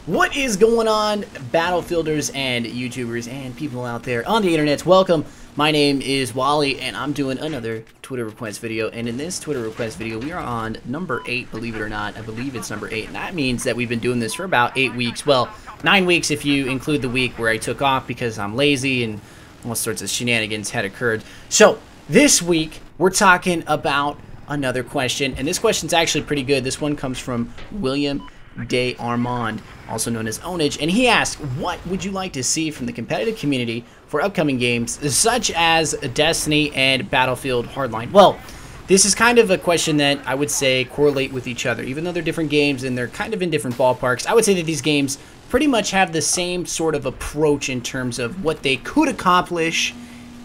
What is going on, Battlefielders and YouTubers and people out there on the internet? Welcome. My name is Wally, and I'm doing another Twitter request video. And in this Twitter request video, we are on number 8, believe it or not. I believe it's number 8, and that means that we've been doing this for about 8 weeks. Well, 9 weeks if you include the week where I took off because I'm lazy and all sorts of shenanigans had occurred. So, this week, we're talking about another question, and this question's actually pretty good. This one comes from William De Armand, also known as Onage, and he asked, what would you like to see from the competitive community for upcoming games such as Destiny and Battlefield Hardline? Well, this is kind of a question that I would say correlate with each other. Even though they're different games and they're kind of in different ballparks, I would say that these games pretty much have the same sort of approach in terms of what they could accomplish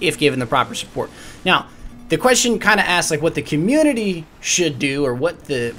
if given the proper support. Now, the question kind of asks like what the community should do, or what the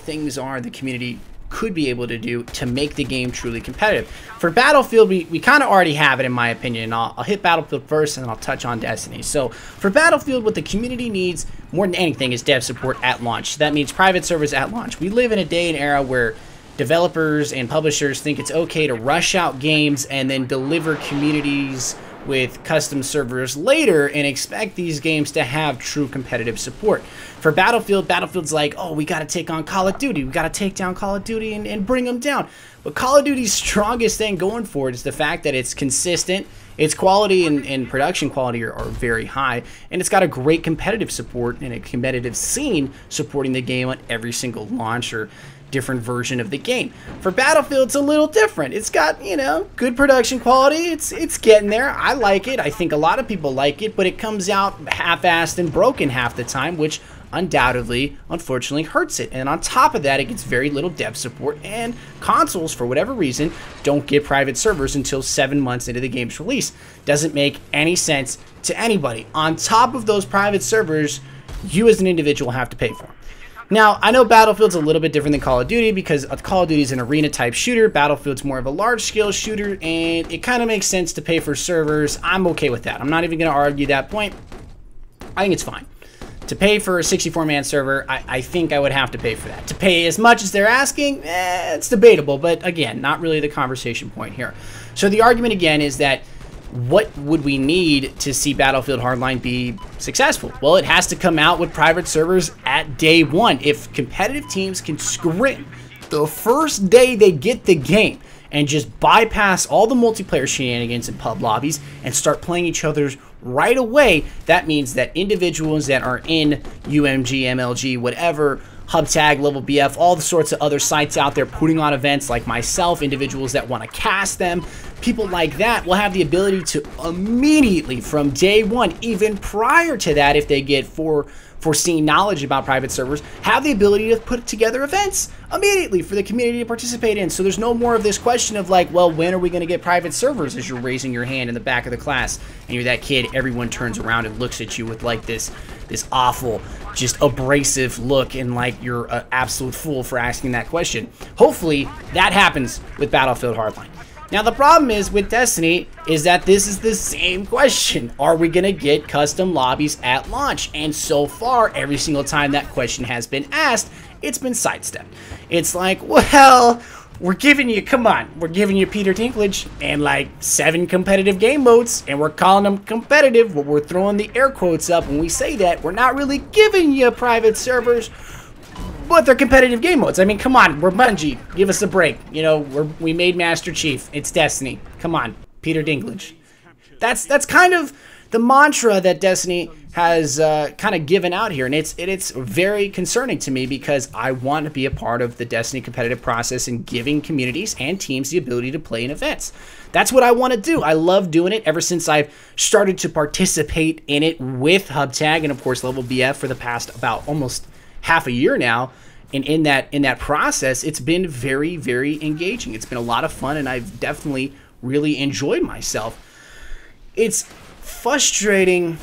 things are the community could be able to do to make the game truly competitive. For Battlefield, we kind of already have it, in my opinion. I'll hit Battlefield first, and then I'll touch on Destiny. So for Battlefield, what the community needs more than anything is dev support at launch. That means private servers at launch. We live in a day and era where developers and publishers think it's okay to rush out games and then deliver communities with custom servers later and expect these games to have true competitive support. For Battlefield, Battlefield's like, oh, we got to take on Call of Duty. We got to take down Call of Duty and bring them down. But Call of Duty's strongest thing going for it is the fact that it's consistent, its quality and production quality are very high, and it's got a great competitive support and a competitive scene supporting the game on every single launch or different version of the game. For Battlefield, it's a little different. It's got, you know, good production quality. It's getting there. I like it. I think a lot of people like it, but it comes out half-assed and broken half the time, which undoubtedly, unfortunately, hurts it. And on top of that, it gets very little dev support, and consoles, for whatever reason, don't get private servers until 7 months into the game's release. Doesn't make any sense to anybody. On top of those private servers, you as an individual have to pay for them. Now, I know Battlefield's a little bit different than Call of Duty because Call of Duty is an arena-type shooter. Battlefield's more of a large-scale shooter, and it kind of makes sense to pay for servers. I'm okay with that. I'm not even going to argue that point. I think it's fine. To pay for a 64-man server, I think I would have to pay for that. To pay as much as they're asking, it's debatable, but again, not really the conversation point here. So the argument, again, is that what would we need to see Battlefield Hardline be successful? Well, it has to come out with private servers at day one. If competitive teams can scrim the first day they get the game and just bypass all the multiplayer shenanigans and pub lobbies and start playing each other's right away, that means that individuals that are in UMG, MLG, whatever, HubTag, Level BF, all the sorts of other sites out there putting on events like myself, individuals that want to cast them, people like that will have the ability to immediately from day one, even prior to that, if they get foreseen knowledge about private servers, have the ability to put together events immediately for the community to participate in. So there's no more of this question of like, well, when are we going to get private servers, as you're raising your hand in the back of the class and you're that kid, everyone turns around and looks at you with like this awful, just abrasive look, and like you're an absolute fool for asking that question. Hopefully that happens with Battlefield Hardline. Now, the problem is with Destiny is that this is the same question. Are we going to get custom lobbies at launch? And so far, every single time that question has been asked, it's been sidestepped. It's like, well, we're giving you, come on, we're giving you Peter Dinklage and like 7 competitive game modes, and we're calling them competitive, but we're throwing the air quotes up when we say that. We're not really giving you private servers, but they're competitive game modes. I mean, come on, we're Bungie. Give us a break. You know, we made Master Chief. It's Destiny. Come on, Peter Dinklage. That's kind of the mantra that Destiny has kind of given out here, and it's very concerning to me because I want to be a part of the Destiny competitive process and giving communities and teams the ability to play in events. That's what I want to do. I love doing it ever since I've started to participate in it with HubTag and, of course, Level BF for the past about almost half a year now. And in that process, it's been very, very engaging. It's been a lot of fun, and I've definitely really enjoyed myself. It's frustrating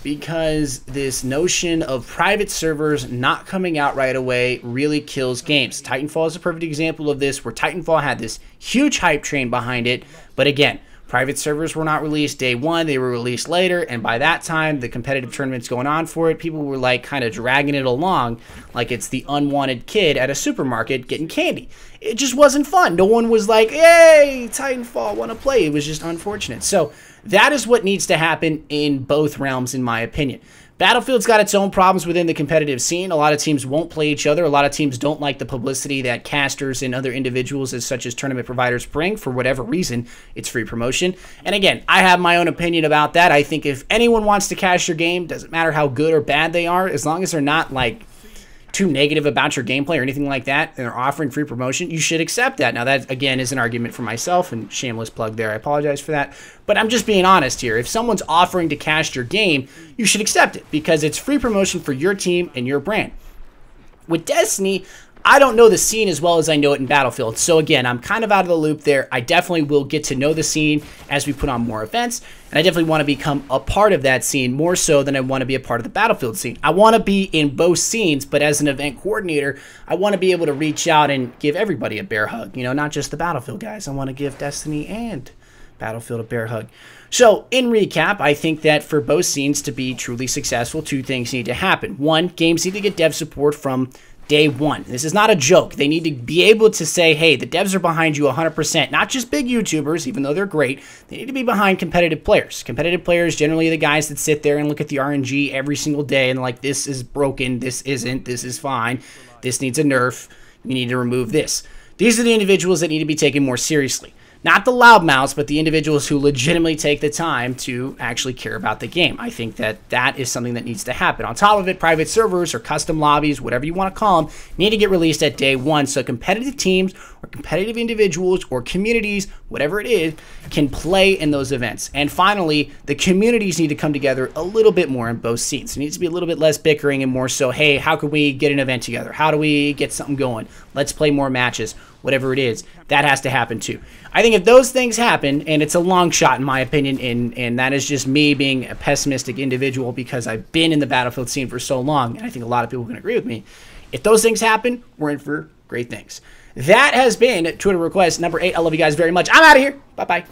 because this notion of private servers not coming out right away really kills games. Titanfall is a perfect example of this, where Titanfall had this huge hype train behind it, but again, Private servers were not released day one. They were released later. And by that time, the competitive tournaments going on for it, people were like kind of dragging it along like it's the unwanted kid at a supermarket getting candy. It just wasn't fun. No one was like, hey, Titanfall, want to play. It was just unfortunate. So that is what needs to happen in both realms, in my opinion. Battlefield's got its own problems within the competitive scene. A lot of teams won't play each other. A lot of teams don't like the publicity that casters and other individuals such as tournament providers bring for whatever reason. It's free promotion. And again, I have my own opinion about that. I think if anyone wants to cast your game, doesn't matter how good or bad they are, as long as they're not like too negative about your gameplay or anything like that, and they're offering free promotion, you should accept that. Now, that, again, is an argument for myself, and shameless plug there. I apologize for that. But I'm just being honest here. If someone's offering to cast your game, you should accept it because it's free promotion for your team and your brand. With Destiny, I don't know the scene as well as I know it in Battlefield. So again, I'm kind of out of the loop there. I definitely will get to know the scene as we put on more events. And I definitely want to become a part of that scene more so than I want to be a part of the Battlefield scene. I want to be in both scenes, but as an event coordinator, I want to be able to reach out and give everybody a bear hug. You know, not just the Battlefield guys. I want to give Destiny and Battlefield a bear hug. So, in recap, I think that for both scenes to be truly successful, two things need to happen. One, games need to get dev support from day one. This is not a joke. They need to be able to say, hey, the devs are behind you 100%, not just big YouTubers, even though they're great. They need to be behind competitive players. Competitive players generally are the guys that sit there and look at the RNG every single day and like, this is broken, this isn't, this is fine, this needs a nerf, we need to remove this. These are the individuals that need to be taken more seriously. Not the loudmouths, but the individuals who legitimately take the time to actually care about the game. I think that that is something that needs to happen. On top of it, private servers or custom lobbies, whatever you want to call them, need to get released at day one so competitive teams or competitive individuals or communities, whatever it is, can play in those events. And finally, the communities need to come together a little bit more in both scenes. It needs to be a little bit less bickering and more so, hey, how can we get an event together? How do we get something going? Let's play more matches. Whatever it is, that has to happen too. I think if those things happen, and it's a long shot in my opinion, and that is just me being a pessimistic individual because I've been in the Battlefield scene for so long, and I think a lot of people can agree with me. If those things happen, we're in for great things. That has been Twitter request number 8. I love you guys very much. I'm out of here. Bye-bye.